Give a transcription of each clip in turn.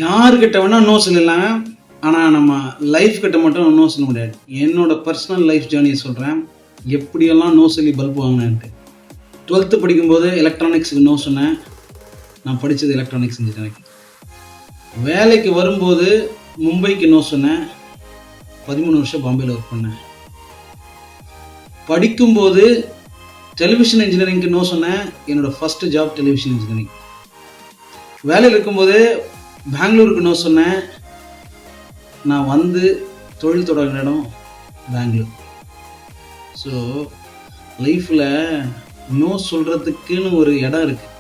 யாருக்கிட்ட வேணால் நோ சொல்லலாம், ஆனால் நம்ம லைஃப் கிட்ட மட்டும் நோ சொல்ல முடியாது. என்னோட பர்சனல் லைஃப் ஜேர்னியை சொல்கிறேன், எப்படியெல்லாம் நோ சொல்லி பல்ப் வாங்கினேன்ட்டு. 12th படிக்கும்போது எலக்ட்ரானிக்ஸுக்கு நோ சொன்னேன். நான் படித்தது எலக்ட்ரானிக்ஸ் இன்ஜினியரிங். வேலைக்கு வரும்போது மும்பைக்கு நோ சொன்னேன். 13 வருஷம் பாம்பேயில் ஒர்க் பண்ணேன். படிக்கும்போது டெலிவிஷன் இன்ஜினியரிங்க்கு நோ சொன்னேன். என்னோடய ஃபஸ்ட்டு ஜாப் டெலிவிஷன் இன்ஜினியரிங். வேலையில் இருக்கும்போது பெங்களூருக்கு நோ சொன்னேன். நான் வந்து தொழில் தொடங்கின இடம் பெங்களூர். ஸோ லைஃப்பில் நோ சொல்கிறதுக்குன்னு ஒரு இடம் இருக்குது.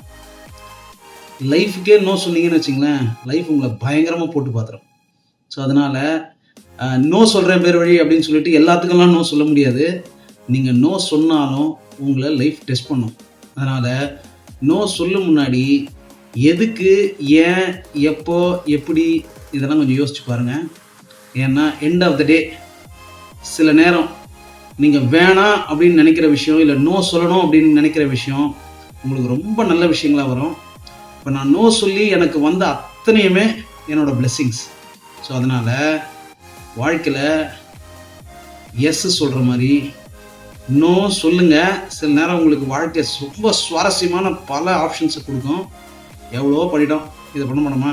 லைஃபுக்கே நோ சொன்னீங்கன்னு வச்சிங்களேன், லைஃப் உங்களை பயங்கரமாக போட்டு பார்த்துரும். ஸோ அதனால் நோ சொல்கிறேன் பேர் வழி அப்படின்னு சொல்லிட்டு எல்லாத்துக்கெல்லாம் நோ சொல்ல முடியாது. நீங்கள் நோ சொன்னாலும் உங்களை லைஃப் டெஸ்ட் பண்ணும். அதனால் நோ சொல்லும் முன்னாடி எதுக்கு, ஏன், எப்போ, எப்படி இதெல்லாம் கொஞ்சம் யோசிச்சு பாருங்கள். ஏன்னா எண்ட் ஆஃப் த டே சில நேரம் நீங்கள் வேணாம் அப்படின்னு நினைக்கிற விஷயம், இல்லை நோ சொல்லணும் அப்படின்னு நினைக்கிற விஷயம் உங்களுக்கு ரொம்ப நல்ல விஷயங்களாக வரும். இப்போ நான் நோ சொல்லி எனக்கு வந்த அத்தனையுமே என்னோடய பிளெஸ்ஸிங்ஸ். ஸோ அதனால் வாழ்க்கையில் எஸ் சொல்கிற மாதிரி நோ சொல்லுங்கள். சில நேரம் உங்களுக்கு வாழ்க்கை ரொம்ப சுவாரஸ்யமான பல ஆப்ஷன்ஸை கொடுக்கும். எவ்வளோ பண்ணிட்டோம், இதை பண்ண மாட்டோமா?